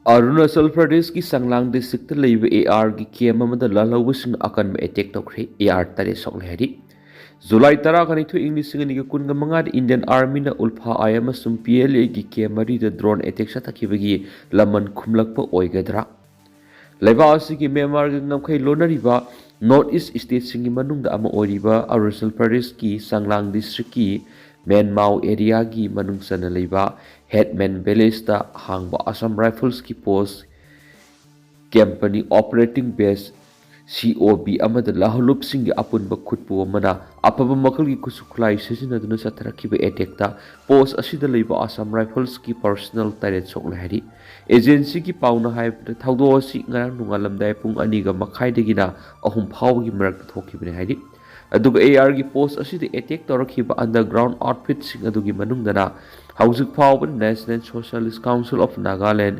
अरुणाचल प्रदेश की संगलांग डिस्ट्रिक्ट लेब AR की केम अमदा लालौबसिंग अकन अटैक तौखरे AR तरे सोकले हरी जुलाई 10 इंग लिसिंग कुन मंगा इंडियन आर्मी ना ULFA-I PLA की केम मरी ड्रोन अटैक सतखिबगी लमन खुमलकप ओइगदरा लेबासी की म्यांमार के नमखै लोनरिबा नॉर्थ ईस्ट स्टेट सिंगी मनुंग अमा ओरिबा अरुणाचल प्रदेश की संगलांग डिस्ट्रिक्ट की मैनमाउ एरिया की मनुंग सन लेबा हेडमैन विलेज दा हांगबा असम राइफल्स की post company operating base COB अमद लाहलुप सिंह अपुनब खुटपु अमना अफब मखल की कुसुखलाई सिजिनदुना सतरखिबा एटेक दा पोस्ट असिदा लेबा असम राइफल्स की पर्सनल तरेट सोकले हरी एजेंसी की पाउना हाइब थौदो असि ngarang nungalamdai pung 2 ga makhai degina ahum phawgi marak thokibne hadi aduga AR की पोस्ट असि एटेक तौरखिबा अंडरग्राउंड आउटफिट सिंह अदुगी मनुंगदना हौजिक फावब national socialist council of Nagaland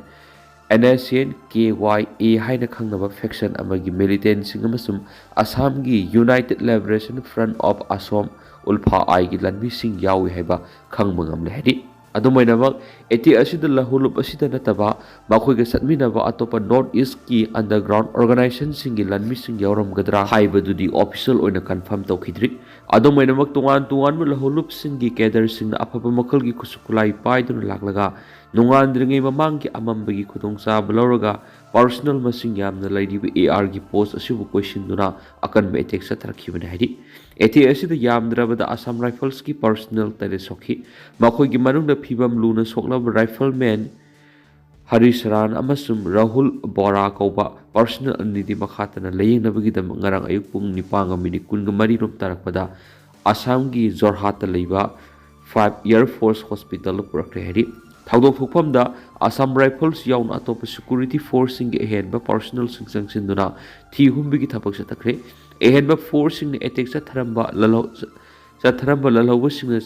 NSN KYA हाइना खंगनबा फैक्शन अमगी मिलिटेंट सिंह अमसुम असम की united liberation front of Assam ULFA-I की लंबी सिंह यावी हैबा खंगब ngamle hadi अदुमैनमक एटी असिद लहुलुप असिद नतबा मखोइग सतमिनबा अतोपा नॉर्थ ईस्ट की अंडरग्राउंड ऑर्गेनाइजेशन सिंगी लन्मी सिंग यावरमगदरा हाइबदुदी ऑफिशियल ओइना कंफर्म तौखिद्रि अदुमैनमक तुंगान लहुलुप सिंगी कैडर सिंग अफब मखल की खुसुकुलाई पाइदुन लागलगा नुंगांद्रिंगै ममांग की अमंबगी खुदोंचाब लौरगा पर्सनल मसिंग यामना लैरिबा AR की पोस्ट असिबु क्वेश्चनदुना अकनबे अटैक सतरखिबने हाइदि एटी असिद यामद्रबदा असम राइफल्स की पर्सनल तरे सोखी मखोइगी मनुंग फिबम लूना सोकलब राइफलमैन हरिशरान अमसुम राहुल बोरा कौबा पर्सनल अनिदि मखातना लेयंगनबगीदम ngarang ayuk pung 9:13 rom tarakpada असम की जोरहाट लेबा 5 एयर फोर्स हॉस्पिटल पुरखरे हरि थाउदोक थोकफमदा असम राइफल्स याउन अतोप सिक्योरिटी फोर्स सिंग एहेनबा पर्सनल सिंगसंगसिनदुना थी हुंबिगी थबक सतखरे एहेनबा फोर्स सिंग अटैक सथरंबा ललौबा सिंग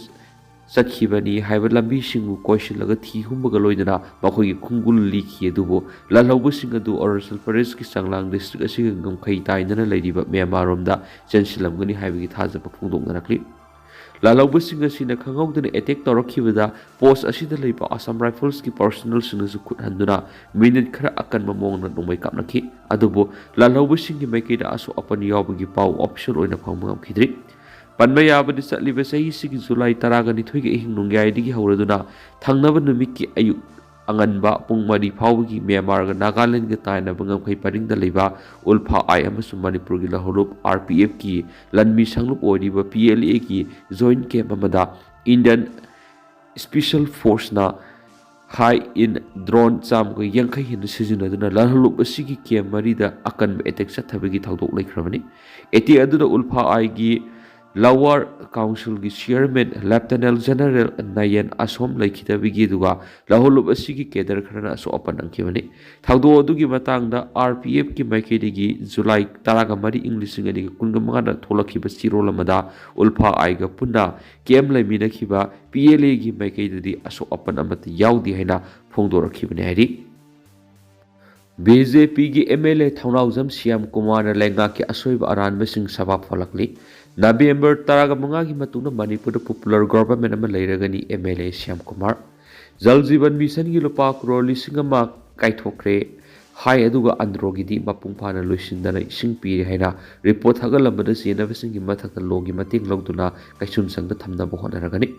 सखिबनी हाइब लंबी सिंगु क्वेश्चन थी हुंबग लोइदना मखोगी खुंगुल लिखी अदुबो ललौबा सिंग अदु अरुणाचल प्रदेश की संगलांग डिस्ट्रिक्ट असिग गमखै ताइनना लैरिबा म्यांमारोमदा चेंसिलमगनी हाइबगी थाजब फुंगदोंनरखलि ललौबा सिंग असिना खंगौदना अटैक तौरखिबदा पोस्ट असिदा लेबा असम राइफल्स की पर्सनल सिंगसु खुदहंदुना मिनिट खरा अकनबा मोंगना नोंमै कापनखि अदुबो ललौबा सिंग मैकेदा असु अपन यावबगी पाउ ऑफिशियल ओइना फंगमखिद्रि पन्बा याबदि चलिबा सही सिगी जुलाई 12 के इहिंग नुंग्याइदिगी हौरदुना थांगनबा नुमित की अयुक अंगनबा पुंग 3 फावबगी म्यांमार गा नागालैंड गा ताइनबा ngमखै परिंगदा लेबा ULFA-I अमसुम मणिपुर की लहुलुप RPF की लन्मी संगलुप ओरिबा PLA की जॉइंट कैंप अमदा इंडियन स्पेशल फोर्स ना हाई इन ड्रोन चाम को यंखै हिन सिजुनदुना लहुलुप असिगी कैंप मरीदा अकन अटैक सथबगी थौदोक लैख्रबनी एटी अदुदा ULFA-I की लोअर काउंसिल की चेयरमैन लेफ्टिनेंट जनरल नयन असोम लैखिदबिगी दुगा लहुलुप असिगी केडर खरना असो अपन अंकिबनी थाउदो अदुगी मतंगदा RPF की मैकेदिगी जुलाई 13 इंग्लिशिंग अदि कुंगमंगा थोलखिबा सिरोल अमदा ULFA-I गा पुन्ना केम लैमिनखिबा PLA की मैकेदि असो अपन अमत याउदी हैना फोंदोरखिबने हैरि BJP की MLA थौनाउजम श्याम कुमार लेंगा के असोइब अरानब सिंह सभा फलकली नवंबर 15 की मतुना मणिपुर पॉपुलर गवर्नमेंट अमा लैरगनी MLA श्याम कुमार जल जीवन मिशन की लुपा करोड़ लिसिंग अमा काइथोक्रे हाई अदुगा अंद्रोगिदी मपुंग फाना लुसिंदना इसिंग पीरे हैना रिपोर्ट हगलमबदा सेनबसिंग की मथक लोगी मतेंग लौदुना कैसुन संग थमनब होनरगनी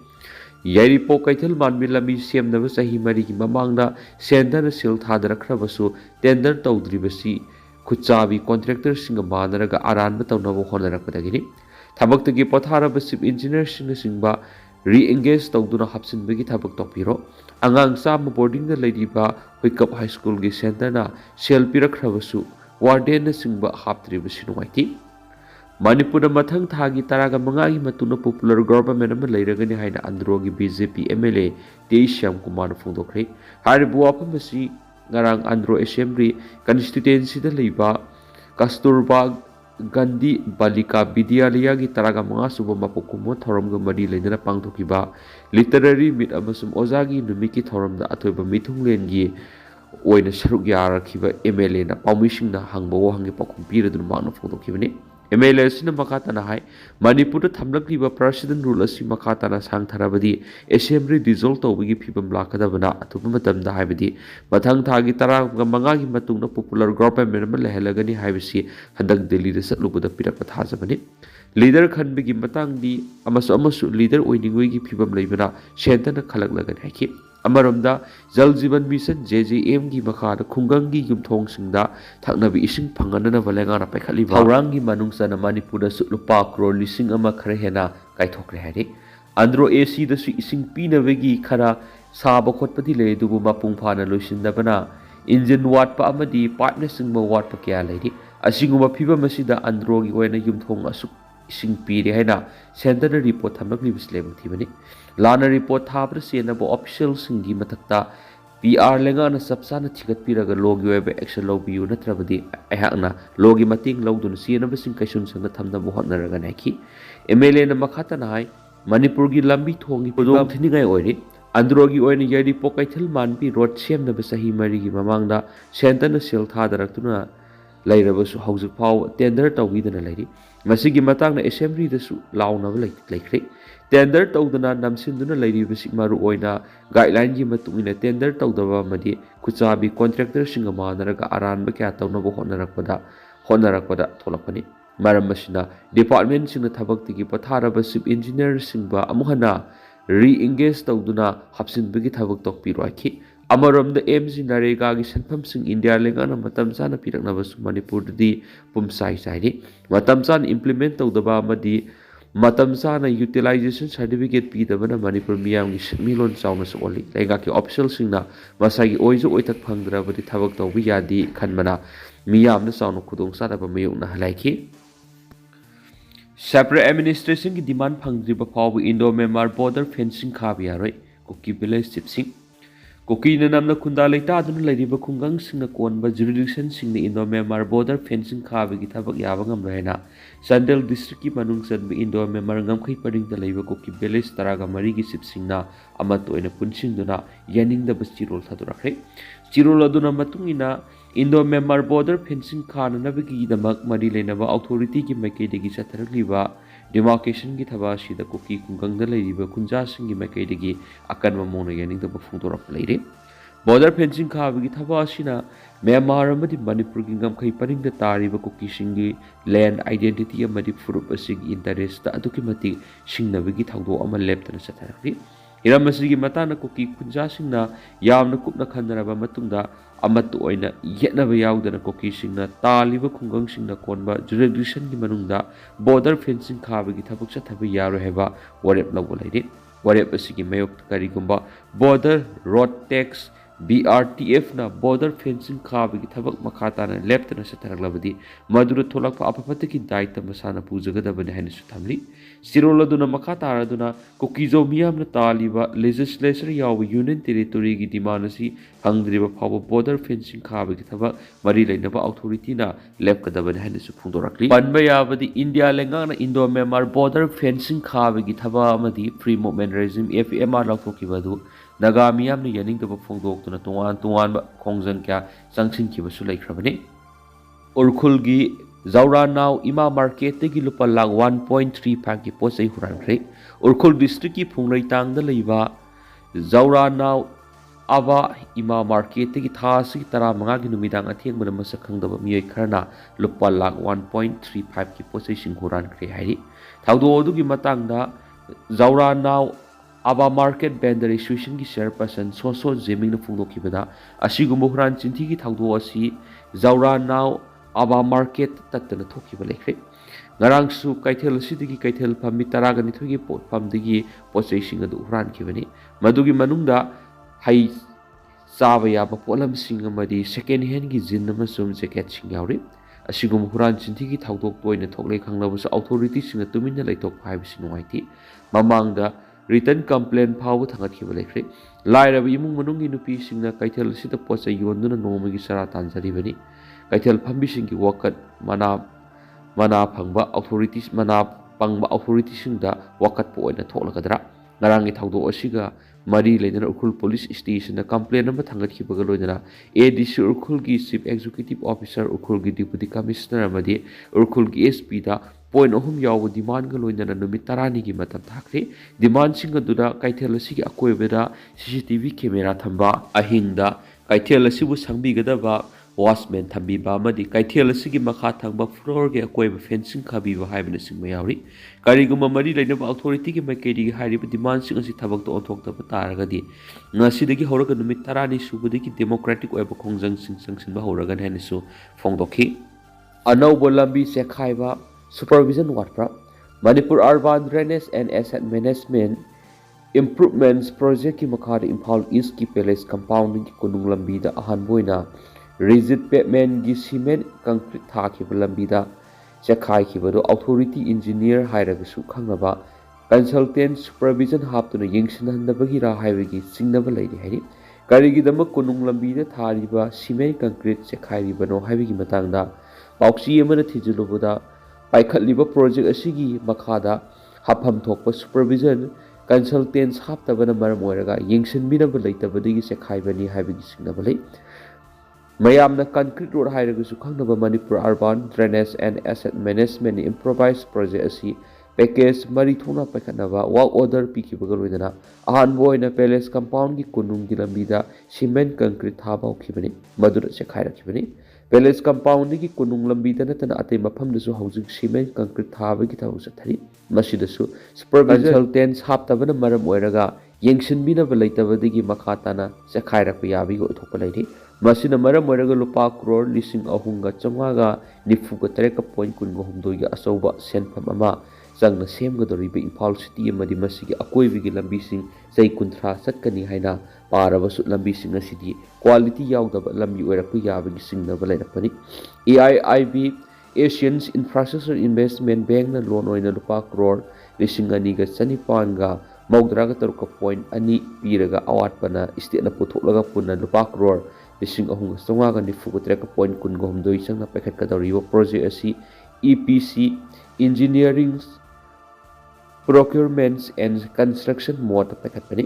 यारिपो कैथल मानमी लमी सेमनब सही मरी की ममांगदा सेंटर सेल थादरखरबसु टेंडर तौद्रिबसी खुचाबी कॉन्ट्रैक्टर सिंग मानरगा अरानब तौनब होनरकदगिनी थबक्तगी पथारब चीफ इंजीनियर सिंगबा री एंगेज तौदुना हपसिनबगी थबक तौपिरो अंगांग चाम बोर्डिंग लैरिबा हुइकप हाई स्कूल की सेंटरना सेल पिरखरबसु वार्डन सिंगबा हापत्रिबसी नुंगाइति मणिपुर मथंग थागी 15 की मतुना पॉपुलर गवर्नमेंट अमा लैरगनी हाइना अंद्रोगी BJP MLA Shyam Kumar फोंदोखरे हारिबु वाफमसी ngarang andro assembly constituency da leiba kasturba gandhi balika vidyalaya gi 15 suba mapukumo thoram ga mari leina pangthokiba literary meet amasum ozagi numiki thoram da athoiba mithunglen gi oina saruk yarakhiba MLA na paumising na hangbo hangi pakum piradun mangna photokibani MLA asina makatana hai Manipur thamlakliba president rule asi makatana sangtharabadi assembly dissolve tawbagi phibam lakadabana atuba matamda haibadi mathang thagi tara manga gi matungna popular government ma lehelagani haibasi handak Delhi da satlubada pirakpa thajabani leader khanbagi matangdi amasu leader oiningoi gi phibam leibana sentana khalaklagani haiki Amaromda Jal Jeevan Mission JJM gi makada khungangi yumthongsinda thaknabi ising phanganana valengana paikhali haurangi manungsana Manipur da su lupa crore lising ama khare hena kaithokre hari andro AC da su ising pinabagi khara saba khotpati le dubu mapung phana loisindabana engine watpa amadi partner singma watpa kya leidi asinguma phibam asida andro gi oina yumthong asu ising pire haina center report thamlakli bislebang thibani lana report thabra senabo official singi matakta PR lengana sabsana thigat piraga logi webe action lobiyu natrabadi ayhakna logi mating lawdun senaba sing kaisun sanga thamna bo hotnaraga naiki MLA na makhata nai Manipur gi lambi thongi podong thiningai oiri androgi oina yari pokaithal manpi road semna basahi mari gi mamangda center na sel thadaratuna lairabasu haujuk phaw tender tawidana lairi masigi matangna assembly dasu lawnaba laikre tender tawdana namsinduna lairibasi maru oina guideline gi matungina tender tawdaba madi kuchabi contractor singa manaraga aranba kya tawnaba honarakpada tholakani maram masina department singna thabak tigi patharaba chief engineer singba amuhana re-engage tawduna hapsinbagi thabak tokpiroi Amaramda MG Narega gi sanpham sing India lengana matam sana piraknaba su Manipur di pumsai saidi matam sana implement tawdaba amadi matam sana utilization certificate pidabana Manipur miyam gi milon chawna soli lenga ki official singna masagi oizu oitak phangdrabadi thabak tawbi yadi khanmana miyamna chawna khudong sadaba mayukna halaiki separate administration ki demand phangdriba phawu Indo-Myanmar border fencing khabi yaroi Kuki village chipsing Kokina namna kunda leita aduna lairiba khungang singna konba jurisdiction singna Indo-Myanmar border fencing khabagi thabak yaba ngamrena Sandel district ki manung sanbi Indo-Myanmar ngamkhai paringda leiba Koki village taraga mari gi sip singna amato ina punsingduna yaningda bastirol thadurakre chirol aduna matungina Indo-Myanmar border fencing khana nabagi damak mari leinaba authority ki maikaidagi chatharakliba demarcation ki thaba sida Koki khungangda leiriba khunja singi maikaidagi akanma mona yaningda bafungdorak leire border fencing khabagi thaba asina Myanmar amadi Manipur gi ngamkhai paringda tariba Koki singi land identity amadi furup asigi interest ta aduki mati singnabagi thangdo ama leptana chatharakri Iramasigi matana Koki khunja singna yamna kupna khandaraba matungda amatu oina yetnaba yaudana Koki singna taliba khungang singna konba jurisdiction gi manungda border fencing khabagi thabak chathaba yaro heba warep lawbo laide warep asigi mayok karigumba border road tax BRTF na border fencing khabagi thabak makhatana leptana sataraglabadi madura tholakpa apapataki daita masana pujagadabani haina suthamli siroladuna makhataraduna Kokizo miyamna taliba legislature yawa union territory gi demand asi hangdriba phawa border fencing khabagi thabak mari leinaba authority na lepkadabani haina su phungdorakli panba yabadi India lengana Indo-Myanmar border fencing khabagi thaba amadi free movement regime FMR lauthokibadu Naga miyam ni yaning daba phongdok tuna tungan ba khongjan kya changsin ki basu laikhrabani Urkhul gi Zaura now ima market tegi lupa lag 1.35 ki posai hurankhre Urkhul district ki phungrei tang da leiba Zaura now aba ima market tegi thasi tara manga gi numidang atheng mana masakhang daba miyai kharna lupa lag 1.35 ki posai sing hurankhre hairi thaudo odu gi matang da Zaura now Aba market vendor association ki chairperson so Jeming na phungdokibada asigumba huran chinthi ki thaudo asi Zaura now aba market tatna thokiba lekre ngarang su kaithel sidigi kaithel phammi taraga ni thogi pot phamdigi posai sing adu huran kibani madugi manungda hai chaba yaba polam sing amadi second hand gi jin amasum jacket sing yauri asigumba huran chinthi ki thaudok toina thoklei khanglabu authority sing tuminna leitok phaibi sinwaiti mamangda Written complaint power thangat ki balekre laira bi mung manung gi nupi singna kaithel sita pocha yonduna nomagi sara tanjari bani kaithel phambi singi wakat mana phangba authorities mana pangba authorities singda wakat po oina thola kadra ngarang gi thaudo asiga Mari Lena Urkul Police Station a complaint number Tangaki Bagalodana, ADC Urkulgi Chief Executive Officer Urkulgi Deputy Commissioner Amadi, Urkulgi SP da point ohum yaw demand Galoina Numitarani Matan Takri, demand Singadura, Kaitelasi Akoeveda, CCTV camera Tamba, Ahinda, Kaitelasi was Sambigadava. Watchman Tambiba Madi, Kaitelasi Maka Tamba floor get a fencing Kabiva Hibernessing Mayari, Kariguma Mari Lane of Authority Makedi Hari demands as it tabak to talk the Bataragadi. Nasidaki Horagan Mitarani Subudiki Democratic Web Conjunction Sanction Bahoragan Henisu, Fongdoki. Anobo Lambi Sekhaiba, Supervision Watpra, Manipur Urban Drainage and Asset Management Improvements Project Makada Impal East Ki Palace Compounding Kunung Lambi the Ahanboina. Rigid pavement gi cement concrete thakhiba lambida chakhaikibado authority engineer hairagasu khangnaba consultant supervision haptuna yengsinhandabagi ra haibagi singnaba leiri hairi karigidama kunung lambida thariba cement concrete chakhairibano haibagi matangda pauksi amana thijulubuda paikhatliba project asigi makhada hapham thokpa supervision consultants haptabana maram oiraga yengsinbinaba leitabadigi chakhaibani haibagi singnaba lei Mayamna concrete road hairagasu khangnaba Manipur Urban Drainage and Asset Management Improvised Project asi package mari thona paikhatnaba work order pikibaga loidana ahanbo oina palace compound gi kunung gi lambida cement concrete thaba khibani madura chekhairakhibani palace compound gi kunung lambida natana ate maphamdasu housing cement concrete thaba gi thabu sathari masidasu supervisor consultants haptabana maram oiraga yengsinbinaba leitabadigi makhatana chekhairakhpa yabi go thokpa leiri Masina maram oiraga lupa crore lising ahunga chamaga nifuga tereka point kunga humdoiga asoba senfam ama changna semgadoriba Imphal City amadi masigi akoibigi lambising chai kunthra satkani haina parabasu lambising asidi quality yaudaba lambi oirakpa yabagi singnaba leirakpani AIIB Asians Infrastructure Investment Bank na loan oina lupa crore lising aniga chanipanga maudraga taruka point ani piraga awatpana state na putholaga punna lupa crore Lising ahung songaga ni fugutreka point kun gom doi sang na paket kadariwa project asi EPC Engineering Procurements and Construction mode paket pani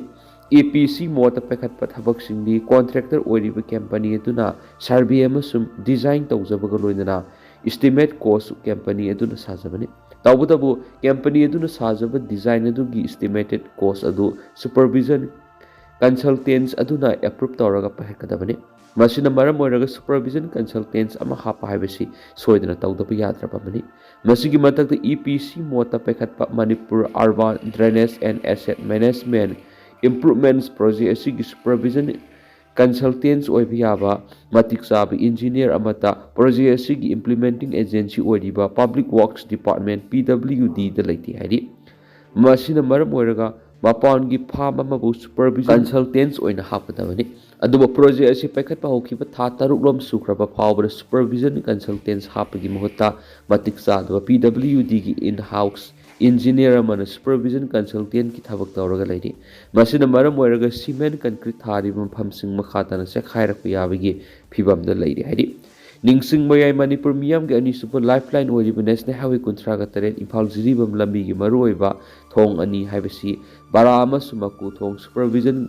EPC mode paket pathabak singdi contractor oiriba company etuna survey amasum design tawjabaga loinana estimate cost company etuna sajabani tawbutabu company etuna sajaba design adugi estimated cost adu supervision consultants aduna approve tawraga paket kadabani Masina maram oiraga supervision consultants ama hapa haibasi soidana tawdaba yadraba mani masigi matakta EPC mota pekhatpa Manipur Urban Drainage and Asset Management Improvements Project asigi supervision consultants oiba yaba matik chaba engineer amata project asigi implementing agency oiriba Public Works Department PWD da leiti hairi masina maram oiraga Mapangi farm amabu supervision consultants oina hapadabani aduba project asi paikhatpa hokiba tha taruklom sukraba phawbra supervision consultants hapagi mohota matik chadwa PWD gi in house engineer amana supervision consultant ki thabak tawraga leiri masina maram oiraga cement concrete thari maphamsing makhatana chekhairappa yabagi phibamda leiri hairi Ningsing Mayai Manipur Miyam ge ani super lifeline oiriba national highway kunthraga taret Imphal Jiribam lambi gi maruoiba thong ani haibasi bara amasuma ku thong supervision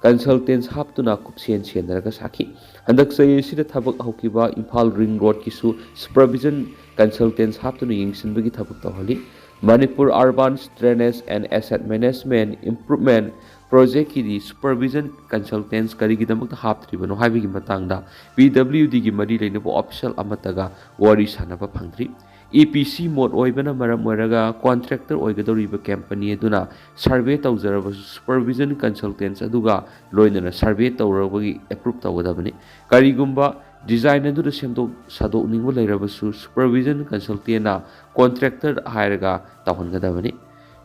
consultants haptuna kupsen senaraga sakhi handak sai sida thabak hokiba Imphal ring road kisu supervision consultants haptuna yingsinbagi thabak tawhali Manipur Urban Drainage and Asset Management Improvement Project ki supervision consultants karigidamakta haptribano haibigi matangda PWD gi mari leinabo official amataga wari sanaba phangdri EPC mode oibana maram oiraga contractor oigadoriba company aduna survey tawjaraba supervision consultants aduga loinana survey tawrabagi approve tawgadabani karigumba design adu semdok sadok ningbo leirabasu supervision consultant na contractor hairaga tawhangadabani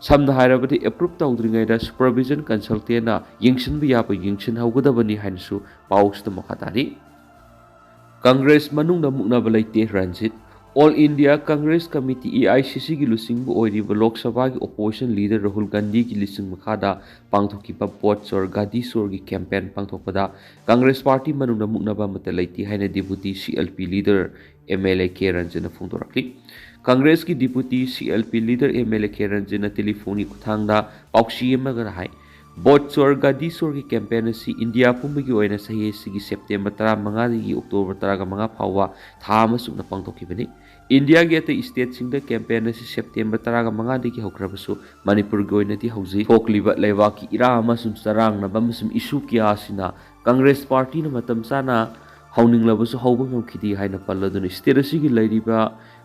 Samna hairabadi approve tawdringaida supervision consultant na yingsinba yaba yingsin haugadabani hainsu pausda makhatari Congress manungna muknaba leite Ranjit All India Congress Committee AICC gi lusingbu oiriba Lok Sabha gi opposition leader Rahul Gandhi gi lising makhada pangthokiba pot sor gadi sor gi campaign pangthokpada Congress party manungna muknaba mata leite haina deputy CLP leader MLA K Ranjana phongdorakli Congress ki deputy CLP leader MLA K Ranjana telephone kuthangda pauksi amaga hai Boat Chor Gadi Chor की campaign asi India pumbi ki oina sahi sigi September 15 dagi October 15 phawa tha amasung na pangthokibani. India gi ate state singda campaign asi September 15 dagi hokrabasu Manipur gi oina ti hauji thokliba lewa ki ira amasum sarang na bamasum issue kya asina Congress party na matam sana hauninglabasu hauba ngamkhidi haina palladun state asi gi lairiba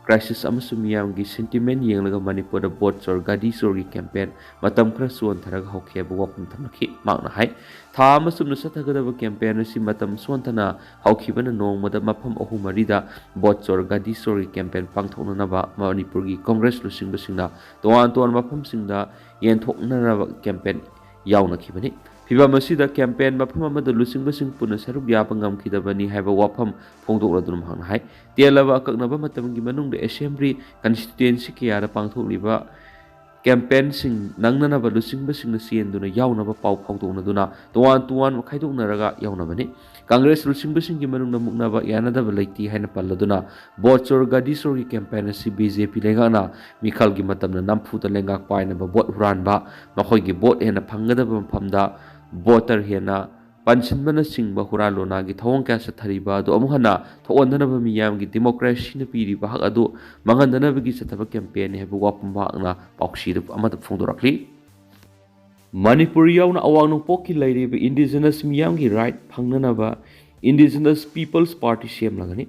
crisis amasum miyamgi sentiment yenglaga Manipur da Boat Chor Gadi Chor gi campaign matam khra suon tharaga hokhiaba wapum thamnakhi makna hai tha amasum na sathagadaba campaign asi matam suon thana hokhibana nongmada mafam ahumari da Boat Chor Gadi Chor gi campaign pangthoknanaba Manipur gi Congress lusingbasingna toan mafam singda yenthoknanaba campaign yawnakibani Fibam asida campaign mafam amada lusingbasing puna saruk yapa ngamkhidabani haiba wafam phongdokladun mahang hai telaba akaknaba matamgi manungda assembly constituency kiyada pangthokliba campaign sing nangnanaba lusingbasing na sienduna yawnaba pau phongdoknaduna tuan khaidoknaraga yawnabani Congress lusingbasing gi manungna muknaba yanadaba leiti haina palladuna Boat Chor Gadi Chor gi campaign asi BJP lengana mikhal gi matamna namphuta lengak painaba bot huranba makhoi gi bot hena phangadaba mafamda voter hena pansinbana singba huralona gi thawong kya sathariba do amuhana thondanaba miyam gi democracy na piriba hak adu mangandanaba gi sathaba campaign heba wapamba na pauksi amada phongdorakli Manipur yauna awang nungpok ki lairiba indigenous miyam gi right phangnanaba indigenous people's party sem lagani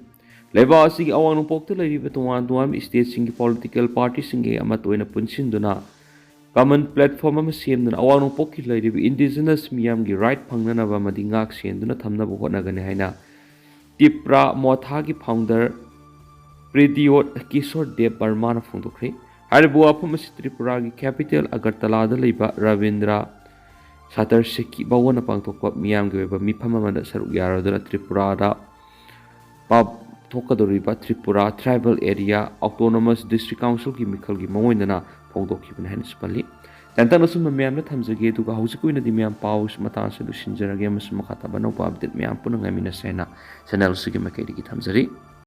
leba asigi awang nungpok te lairiba tuan state singi political party singi amatoina punsinduna common platform ama semduna awang nungpok ki lairiba indigenous miyam gi right phangnanaba madi ngak senduna thamnaba hotnagani haina Tipra Motha ki founder Prediot Kishore Dev Barma na phongdokre haribu wafam asi Tripura gi capital Agartala da leiba Ravindra Satar Seki bawana pangthokpa miyam gi weba mifam amada saruk yaraduna Tripura da pab thokadoriba Tripura Tribal Area Autonomous District Council ki mikhal gi mamoindana phongdokhibana haina spali tantana sum miyam na thamjage duga hausikoi na di miyam paus mata se lusinjarage mas makata bano pa update miyam punang amina sena channel sigi makai di thamjari